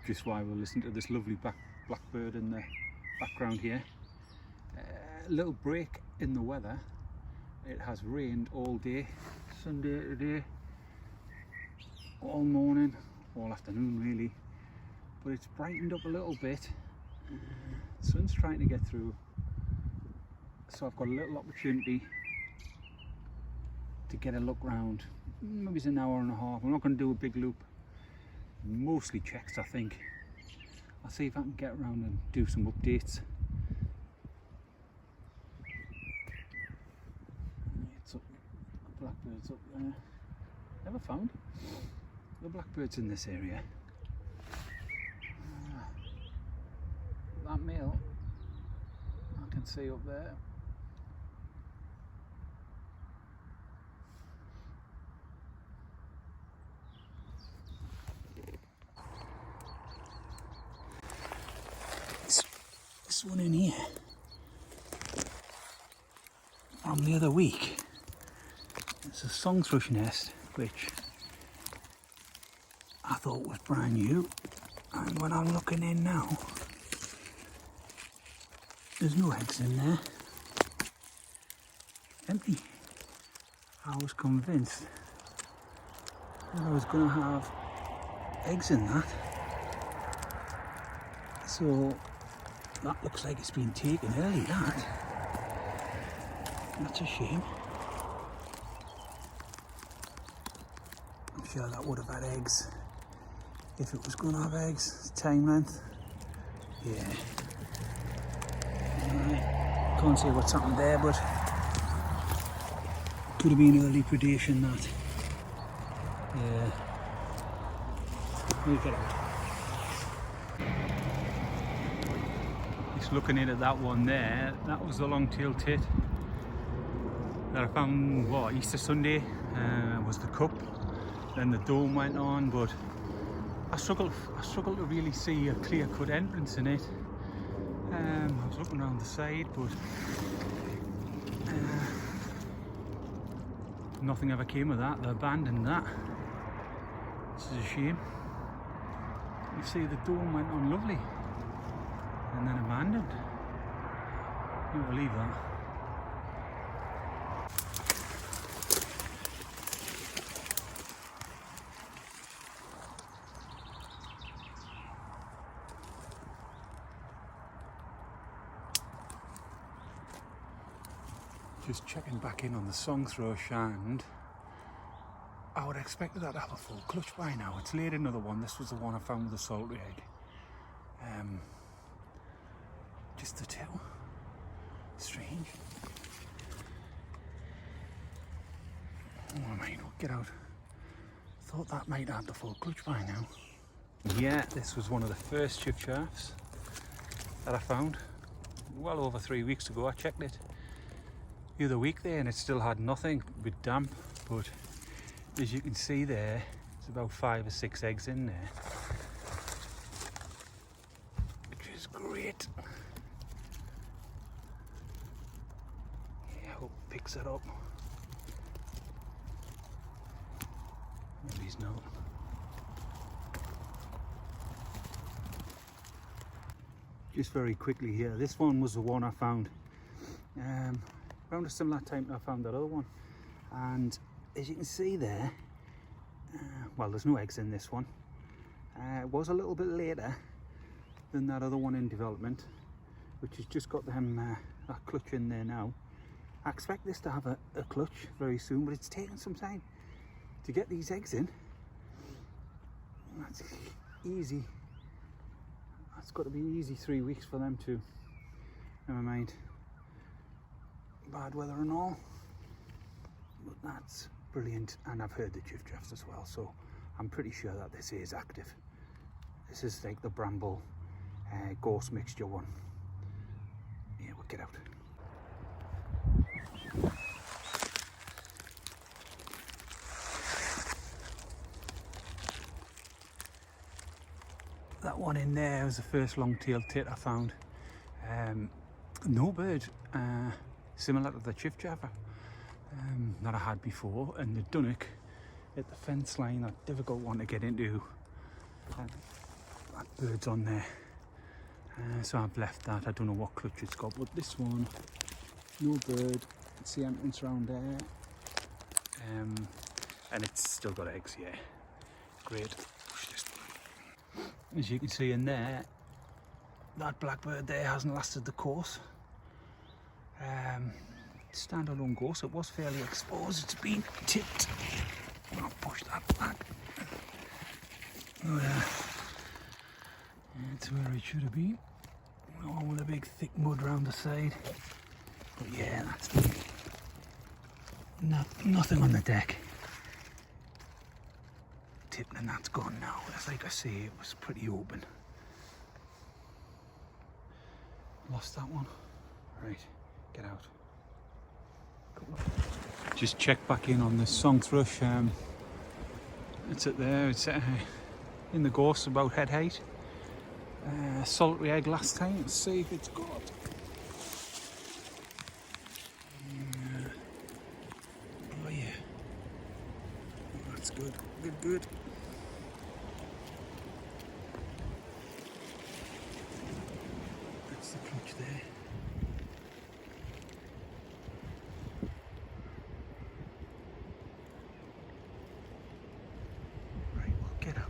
just while we're listening to this lovely blackbird in the background here. A little break in the weather. It has rained all day, Sunday today, all morning, all afternoon really, but it's brightened up a little bit. The sun's trying to get through, so I've got a little opportunity to get a look round. Maybe it's an hour and a half. I'm not going to do a big loop, mostly checks I think. I'll see if I can get around and do some updates. It's up, the blackbird's up there. Never found the blackbirds in this area. That male I can see up there. This one in here from the other week. It's a song thrush nest which I thought was brand new, and when I'm looking in now, there's no eggs in there. Empty. I was convinced that I was going to have eggs in that. So that looks like it's been taken early, that. That's a shame. I'm sure that would have had eggs if it was going to have eggs. Time length. Yeah. Can't see what's happened there, but could have been early predation, that. Yeah. We'll get out. Just looking in at that one there, that was the long-tailed tit that I found, what, Easter Sunday, was the cup. Then the dome went on, but I struggled to really see a clear-cut entrance in it. I was looking around the side, but nothing ever came of that. They abandoned that. This is a shame. You see the dome went on lovely and then abandoned. You won't believe that. Just checking back in on the song thrush, and I would have expected that to have a full clutch by now. It's laid another one. This was the one I found with the salty egg. Just the two. Strange. Oh, I might not get out. Thought that might have the full clutch by now. Yeah, this was one of the first chiff chaffs that I found. Well over 3 weeks ago I checked it the other week there, and it still had nothing, a bit damp, but as you can see there, it's about 5 or 6 eggs in there, which is great. Yeah, I hope it picks it up. Maybe he's not. Just very quickly here, this one was the one I found around a similar time I found that other one, and as you can see there, well, there's no eggs in this one. It was a little bit later than that other one in development, which has just got them that clutch in there now. I expect this to have a clutch very soon, but it's taken some time to get these eggs in. That's easy. That's got to be easy 3 weeks for them to, never mind bad weather and all, but that's brilliant. And I've heard the chiff chaffs as well, so I'm pretty sure that this is active. This is like the bramble gorse mixture one. Yeah, we'll get out. That one in there was the first long-tailed tit I found. No bird similar to the chiff chaffer that I had before, and the dunnock at the fence line, that difficult one to get into. That bird's on there. So I've left that. I don't know what clutch it's got, but this one, no bird. It's the entrance round there. And it's still got eggs, yeah. Great. As you can see in there, that blackbird there hasn't lasted the course. Standalone course, it was fairly exposed. It's been tipped. I'll push that back. Oh yeah. That's where it should have been. All with a big thick mud round the side. But yeah, that's nothing on the deck. Tipped and that's gone now. As like I say, it was pretty open. Lost that one. Right, get out. Just check back in on this song thrush. It's at there. It's in the gorse about head height. Solitary egg last time. Let's see if it's got. Oh yeah. Oh, that's good. Good. That's the clutch there. Right, we'll get out.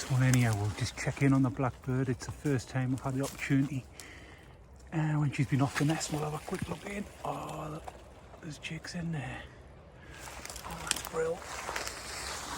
One anyhow, we'll just check in on the blackbird. It's the first time I've had the opportunity. When she's been off the nest, we'll have a quick look in. Oh, look, there's chicks in there. Oh, that's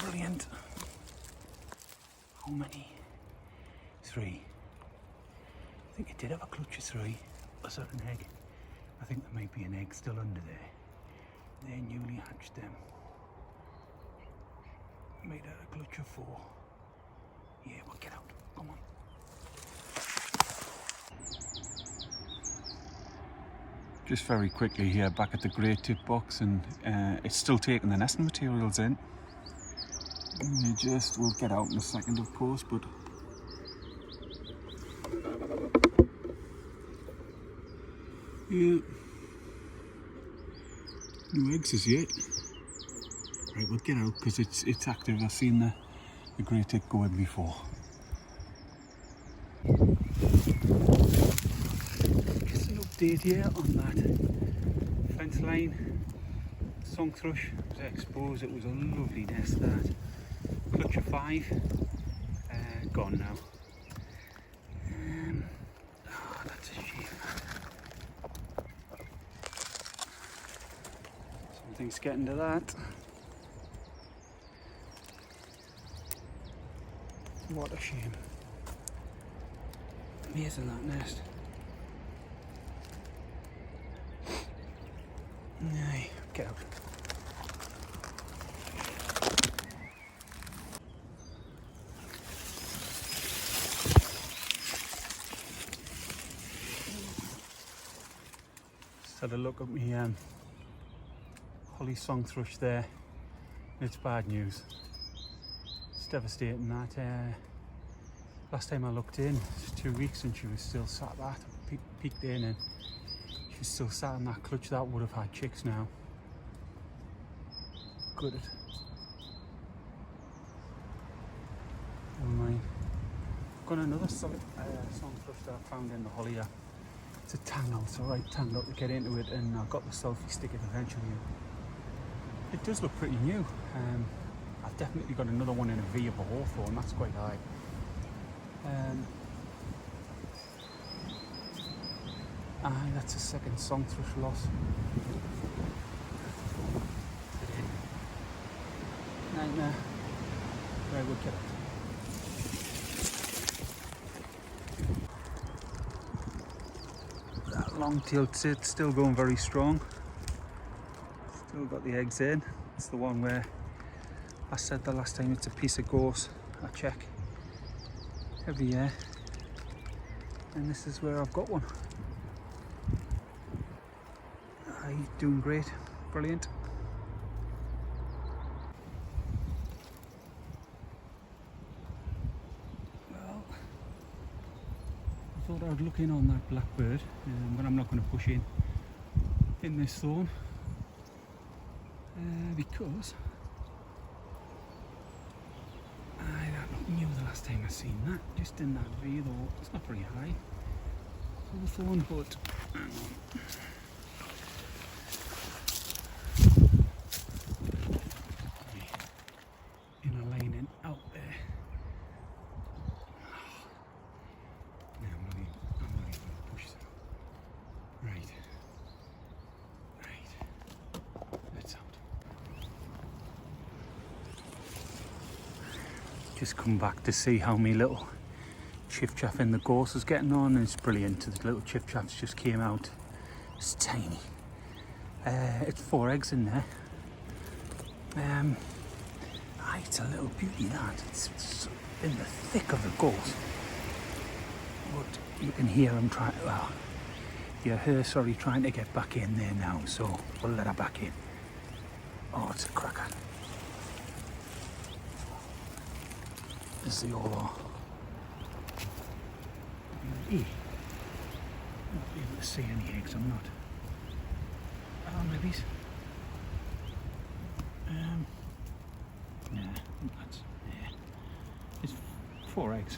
brilliant. How many? 3. I think it did have a clutch of 3. Was that an egg? I think there might be an egg still under there. They're newly hatched them. Made out a clutch of 4. Yeah, we'll get out. Come on. Just very quickly here, back at the grey tip box, and it's still taking the nesting materials in. We'll get out in a second, of course, but yeah, no eggs as yet. Right, we'll get out because it's active. I've seen the grey tip go in before. Just an update here on that fence line. Song thrush was exposed. It was a lovely nest that. Clutch of 5. Gone now. Oh, that's a shame. Something's getting to that. What a shame. Amazing that nest. Nay, get out. Just had a look at me holly song thrush there. It's bad news. Devastating that. Last time I looked in, it was 2 weeks and she was still sat that. Peeked in and she was still sat in that clutch. That would have had chicks now. Good. Never mind. I've got another song thrush that I found in the holly. It's a tangle, it's a right tangle to get into it, and I got the selfie sticking eventually. It does look pretty new. I've definitely got another one in a V of a hawthorn, that's quite high. That's a second song thrush loss. Nightmare. Right, we'll get it. That long-tailed tit still going very strong. Still got the eggs in. It's the one where I said the last time it's a piece of gorse. I check every year, and this is where I've got one. He's doing great, brilliant. thought I'd look in on that blackbird, but I'm not going to push in this thorn because I don't know the last time I seen that. Just in that view though, it's not very high. Thorn, but hang on. In a lane in out there. No, I'm not even going to push that. Right. That's out. Just come back to see how my little chiff-chaff in the gorse is getting on, and it's brilliant. The little chiff-chaffs just came out. It's tiny. It's 4 eggs in there. It's a little beauty that. It's in the thick of the gorse. But you can hear them trying, trying to get back in there now, so we'll let her back in. Oh, it's a cracker. As they all are. I'm not able to see any eggs, I'm not. Maybe. It's 4 eggs.